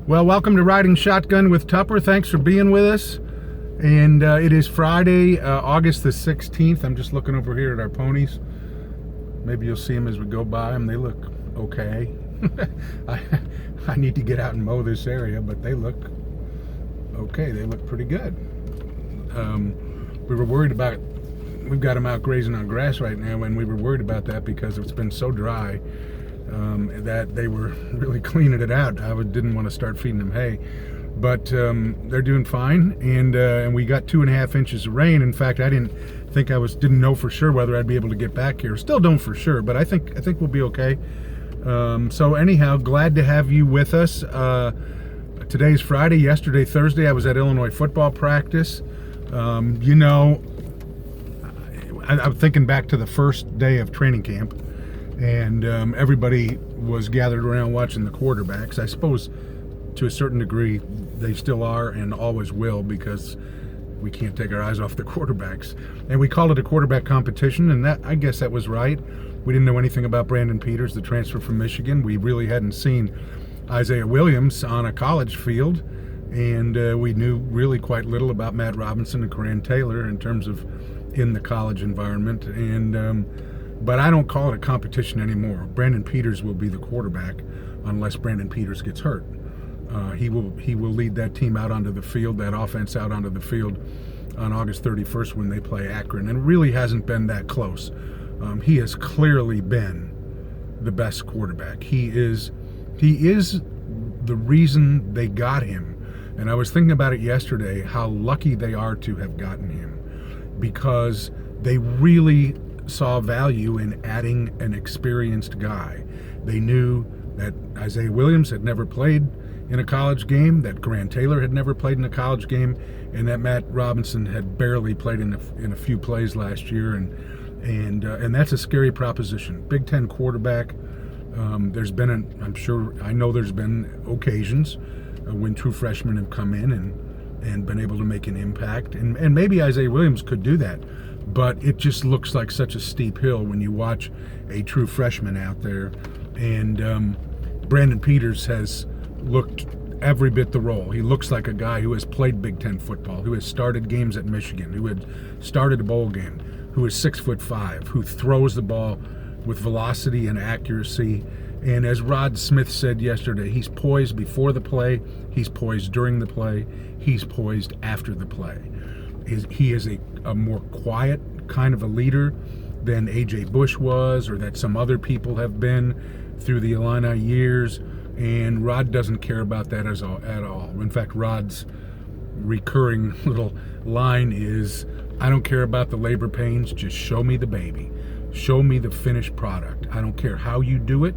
Well, welcome to Riding Shotgun with Tupper. Thanks for being with us. And it is Friday, August the 16th. I'm just looking over here at our ponies. Maybe you'll see them as we go by them. They look okay. I need to get out and mow this area, but they look okay. They look pretty good. We were worried about, we've got them out grazing on grass right now, and we were worried about that because it's been so dry that they were really cleaning it out. I didn't want to start feeding them hay, but they're doing fine, and we got 2.5 inches of rain. In fact, I didn't know for sure whether I'd be able to get back here. Still don't for sure, but I think we'll be okay. So anyhow, glad to have you with us. Today's Friday. Yesterday, Thursday, I was at Illinois football practice. I'm thinking back to the first day of training camp, and everybody was gathered around watching the quarterbacks. I suppose to a certain degree they still are and always will, because we can't take our eyes off the quarterbacks. And we called it a quarterback competition, and I guess that was right. We didn't know anything about Brandon Peters, the transfer from Michigan. We really hadn't seen Isaiah Williams on a college field, and we knew really quite little about Matt Robinson and Coran Taylor in terms of in the college environment. And but I don't call it a competition anymore. Brandon Peters will be the quarterback unless Brandon Peters gets hurt. He will lead that team out onto the field, that offense out onto the field on August 31st when they play Akron. And it really hasn't been that close. He has clearly been the best quarterback. He is the reason they got him. And I was thinking about it yesterday, how lucky they are to have gotten him, because they really saw value in adding an experienced guy. They knew that Isaiah Williams had never played in a college game, that Coran Taylor had never played in a college game, and that Matt Robinson had barely played in a few plays last year, and that's a scary proposition. Big Ten quarterback. There's been I know there's been occasions when true freshmen have come in and been able to make an impact, and maybe Isaiah Williams could do that, but it just looks like such a steep hill when you watch a true freshman out there. And Brandon Peters has looked every bit the role. He looks like a guy who has played Big Ten football, who has started games at Michigan, who had started a bowl game, who is 6'5", who throws the ball with velocity and accuracy. And as Rod Smith said yesterday, he's poised before the play, he's poised during the play, he's poised after the play. He is a more quiet kind of a leader than A.J. Bush was, or that some other people have been through the Illini years. And Rod doesn't care about that at all. In fact, Rod's recurring little line is, I don't care about the labor pains, just show me the baby. Show me the finished product. I don't care how you do it.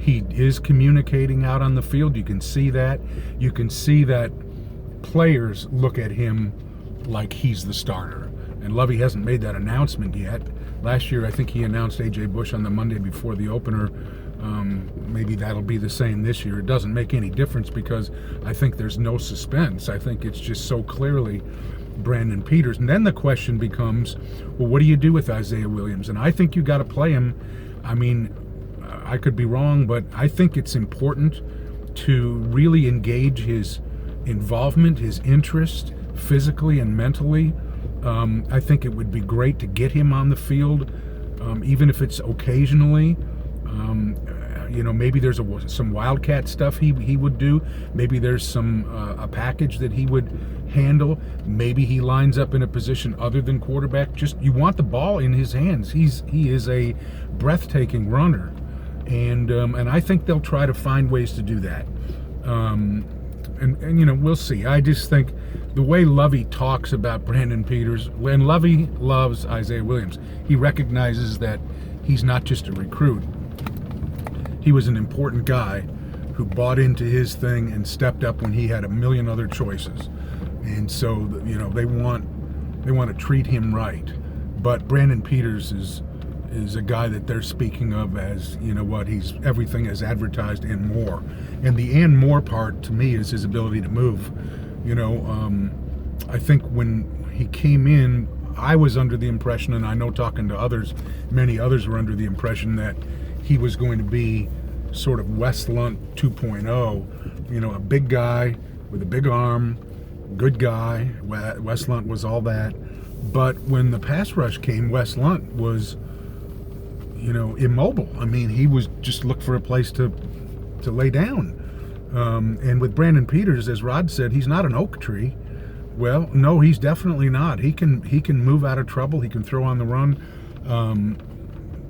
He is communicating out on the field. You can see that. You can see that players look at him like he's the starter. And Lovey hasn't made that announcement yet. Last year, I think he announced A.J. Bush on the Monday before the opener. Maybe that'll be the same this year. It doesn't make any difference because I think there's no suspense. I think it's just so clearly Brandon Peters. And then the question becomes, well, what do you do with Isaiah Williams? And I think you got to play him. I mean, I could be wrong, but I think it's important to really engage his involvement, his interest, physically and mentally. I think it would be great to get him on the field, even if it's occasionally. Maybe there's some Wildcat stuff he would do. Maybe there's some a package that he would handle. Maybe he lines up in a position other than quarterback. Just, you want the ball in his hands. He is a breathtaking runner, and I think they'll try to find ways to do that. We'll see. I just think the way Lovey talks about Brandon Peters, when Lovey loves Isaiah Williams, he recognizes that he's not just a recruit. He was an important guy who bought into his thing and stepped up when he had a million other choices. And so, they want to treat him right. But Brandon Peters is a guy that they're speaking of as, he's everything as advertised and more. And the and more part to me is his ability to move. I think when he came in, I was under the impression, and I know talking to others, many others were under the impression that he was going to be sort of Wes Lunt 2.0. You know, a big guy with a big arm, good guy. Wes Lunt was all that. But when the pass rush came, Wes Lunt was, you know, immobile. I mean, he was just look for a place to lay down. And with Brandon Peters, as Rod said, he's not an oak tree. Well, no, he's definitely not. He can move out of trouble. He can throw on the run,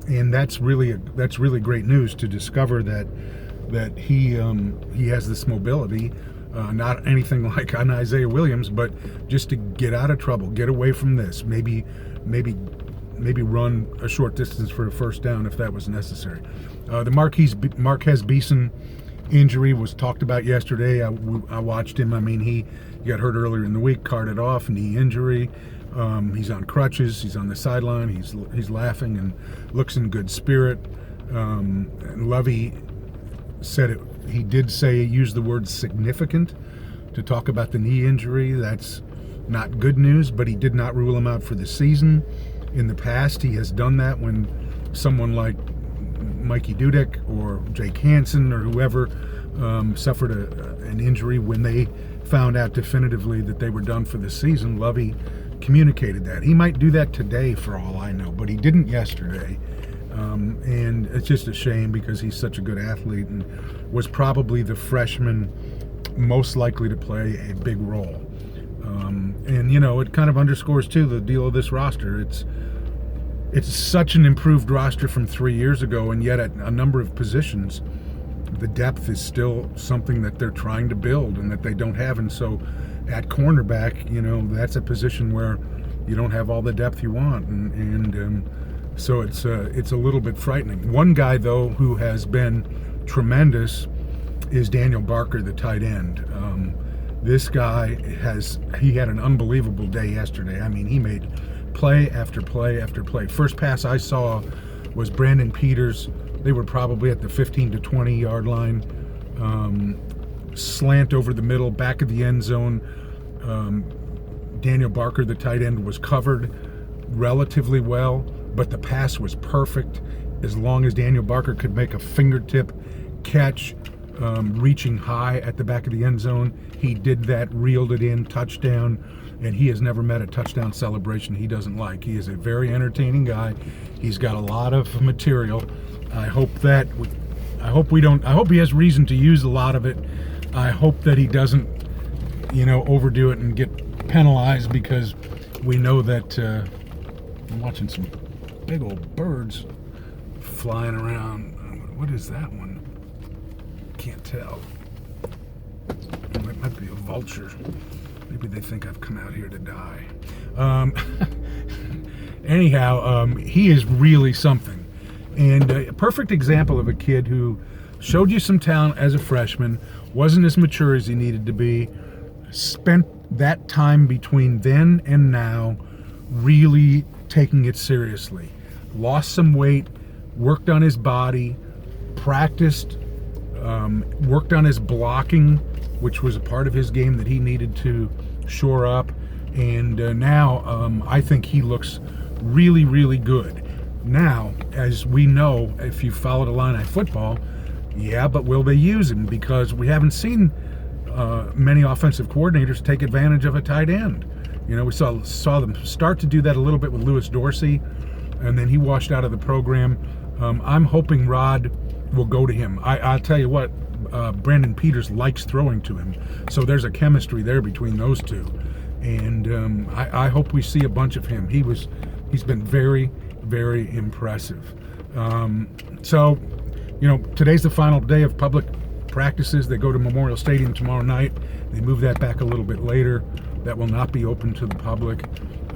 and that's really great news to discover that he has this mobility. Not anything like an Isaiah Williams, but just to get out of trouble, get away from this. Maybe run a short distance for a first down if that was necessary. The Marques Beeson injury was talked about yesterday. I watched him. I mean, he got hurt earlier in the week, carted off, knee injury. He's on crutches. He's on the sideline. He's laughing and looks in good spirit. And Lovey said it. He did use the word significant to talk about the knee injury. That's not good news, but he did not rule him out for the season. In the past, he has done that when someone like Mikey Dudek or Jake Hansen or whoever suffered an injury. When they found out definitively that they were done for the season, Lovey communicated that. He might do that today for all I know, but he didn't yesterday. And it's just a shame because he's such a good athlete and was probably the freshman most likely to play a big role. And, you know, it kind of underscores, too, the deal of this roster. It's such an improved roster from 3 years ago, and yet at a number of positions, the depth is still something that they're trying to build and that they don't have. And so at cornerback, you know, that's a position where you don't have all the depth you want. And so it's a little bit frightening. One guy, though, who has been tremendous is Daniel Barker, the tight end. This guy had an unbelievable day yesterday. I mean, he made play after play after play. First pass I saw was Brandon Peters. They were probably at the 15 to 20 yard line. Slant over the middle, back of the end zone. Daniel Barker, the tight end, was covered relatively well, but the pass was perfect as long as Daniel Barker could make a fingertip catch, reaching high at the back of the end zone. He did that, reeled it in, touchdown, and he has never met a touchdown celebration he doesn't like. He is a very entertaining guy. He's got a lot of material. I hope he has reason to use a lot of it. I hope that he doesn't, you know, overdo it and get penalized, because we know that I'm watching some big old birds flying around. What is that one? Can't tell. It might be a vulture. Maybe they think I've come out here to die. Anyhow, he is really something. And a perfect example of a kid who showed you some talent as a freshman, wasn't as mature as he needed to be, spent that time between then and now really taking it seriously. Lost some weight, worked on his body, practiced, worked on his blocking, which was a part of his game that he needed to shore up. And now I think he looks really, really good. Now, as we know, if you followed Illini football, yeah, but will they use him? Because we haven't seen many offensive coordinators take advantage of a tight end. You know, we saw them start to do that a little bit with Lewis Dorsey, and then he washed out of the program. I'm hoping Rod will go to him. I'll tell you what, Brandon Peters likes throwing to him, so there's a chemistry there between those two. And I hope we see a bunch of him. He's been very, very impressive. So, you know, today's the final day of public practices. They go to Memorial Stadium tomorrow night. They move that back a little bit later. That will not be open to the public.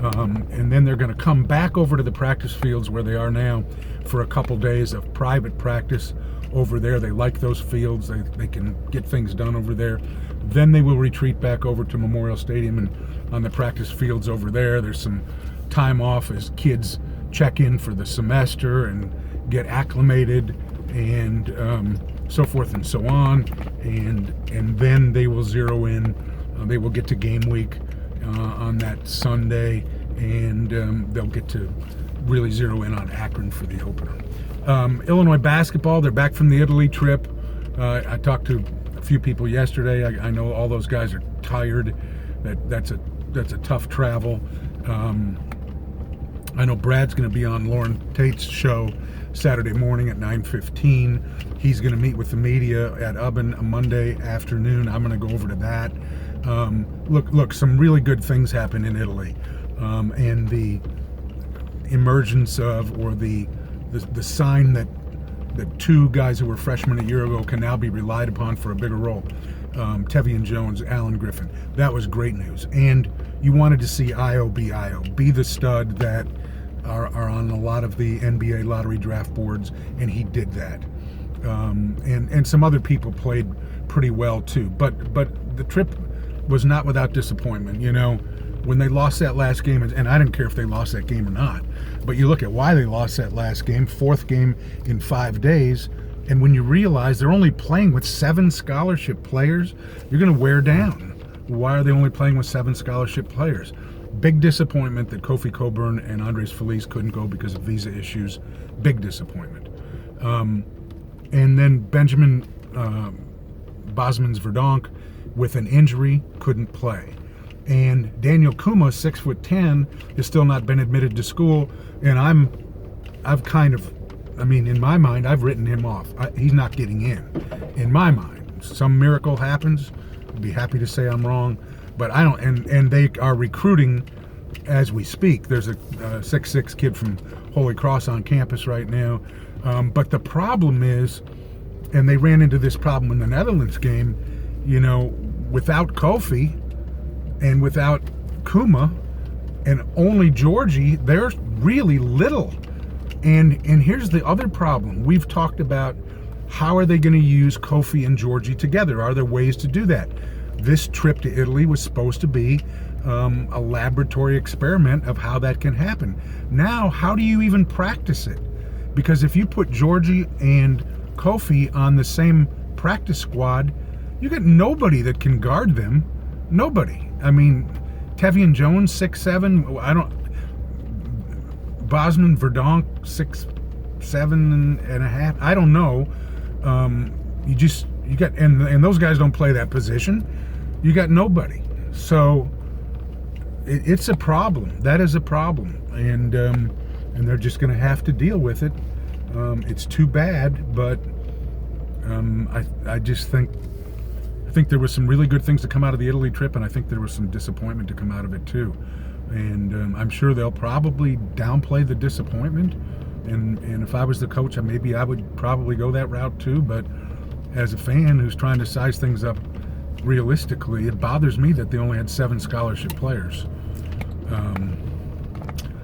And then they're going to come back over to the practice fields where they are now for a couple days of private practice over there. They like those fields. They can get things done over there. Then they will retreat back over to Memorial Stadium, and on the practice fields over there, there's some time off as kids check in for the semester and get acclimated and so forth and so on. And then they will zero in. They will get to game week on that Sunday, and they'll get to really zero in on Akron for the opener. Illinois basketball, they're back from the Italy trip. I talked to a few people yesterday. I know all those guys are tired. That's a tough travel. I know Brad's going to be on Lauren Tate's show Saturday morning at 9:15. He's going to meet with the media at Ubben Monday afternoon. I'm going to go over to that. Look, some really good things happen in Italy, and the emergence of, or the sign that two guys who were freshmen a year ago can now be relied upon for a bigger role. Tevian Jones, Alan Griffin. That was great news. And you wanted to see Io be the stud that are on a lot of the NBA lottery draft boards, and he did that. And some other people played pretty well too. But the trip was not without disappointment. You know, when they lost that last game, and I didn't care if they lost that game or not, but you look at why they lost that last game, fourth game in 5 days, and when you realize they're only playing with 7 scholarship players, you're going to wear down. Why are they only playing with 7 scholarship players? Big disappointment that Kofi Coburn and Andres Feliz couldn't go because of visa issues. Big disappointment. And then Benjamin Bosmans Verdonk, with an injury, couldn't play. And Daniel Kuma, 6'10", has still not been admitted to school. And I've kind of, in my mind, I've written him off. He's not getting in my mind. Some miracle happens. I'd be happy to say I'm wrong, but I don't. And they are recruiting as we speak. There's a 6'6" kid from Holy Cross on campus right now. But the problem is, and they ran into this problem in the Netherlands game, you know, without Kofi and without Kuma and only Georgie, there's really little. And here's the other problem. We've talked about, how are they going to use Kofi and Georgie together? Are there ways to do that? This trip to Italy was supposed to be a laboratory experiment of how that can happen. Now, how do you even practice it? Because if you put Georgie and Kofi on the same practice squad, you get nobody that can guard them. Nobody. Tevian Jones, 6'7". Bosman Verdonk, 6'7.5". I don't know. You got, and those guys don't play that position. You got nobody. So it's a problem. That is a problem, and they're just going to have to deal with it. It's too bad, but I just think there was some really good things to come out of the Italy trip, and I think there was some disappointment to come out of it too. And I'm sure they'll probably downplay the disappointment. And if I was the coach, maybe I would probably go that route too. But as a fan who's trying to size things up realistically, it bothers me that they only had 7 scholarship players.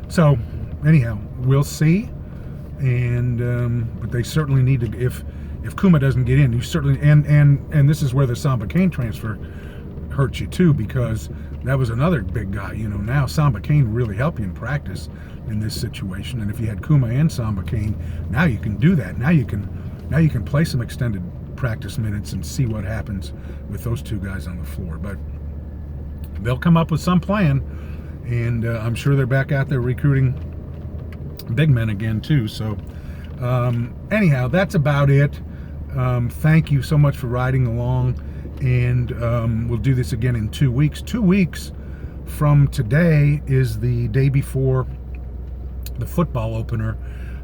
So anyhow, we'll see. And but they certainly need to. If Kuma doesn't get in, you certainly, and this is where the Samba Kane transfer hurts you too, because that was another big guy. You know, now Samba Kane really help you in practice in this situation. And if you had Kuma and Samba Kane, now you can do that. Now you can play some extended practice minutes and see what happens with those two guys on the floor. But they'll come up with some plan, and I'm sure they're back out there recruiting big men again too. So anyhow, that's about it. Thank you so much for riding along, and we'll do this again in 2 weeks. 2 weeks from today is the day before the football opener.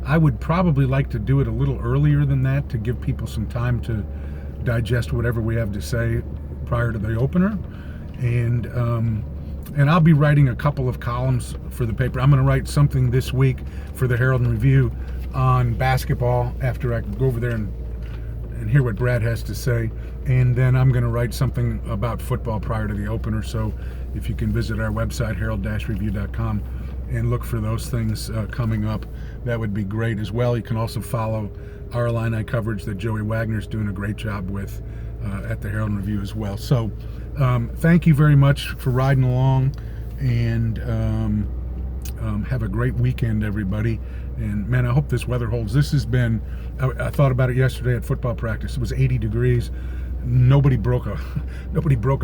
I would probably like to do it a little earlier than that to give people some time to digest whatever we have to say prior to the opener. And I'll be writing a couple of columns for the paper. I'm going to write something this week for the Herald and Review on basketball after I go over there and hear what Brad has to say. And then I'm going to write something about football prior to the opener. So if you can visit our website, herald-review.com, and look for those things coming up, that would be great as well. You can also follow our Illini coverage that Joey Wagner's doing a great job with at the Herald and Review as well. So thank you very much for riding along, and have a great weekend, everybody. And man, I hope this weather holds. This has been, I thought about it yesterday at football practice. It was 80 degrees. Nobody broke a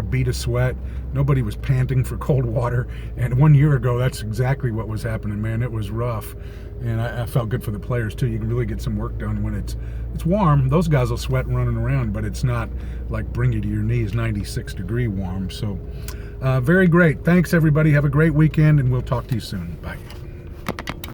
bead of sweat. Nobody was panting for cold water. And 1 year ago, that's exactly what was happening, man. It was rough. And I felt good for the players too. You can really get some work done when it's warm. Those guys will sweat running around, but it's not like bring you to your knees 96-degree warm. So very great. Thanks, everybody. Have a great weekend, and we'll talk to you soon. Bye.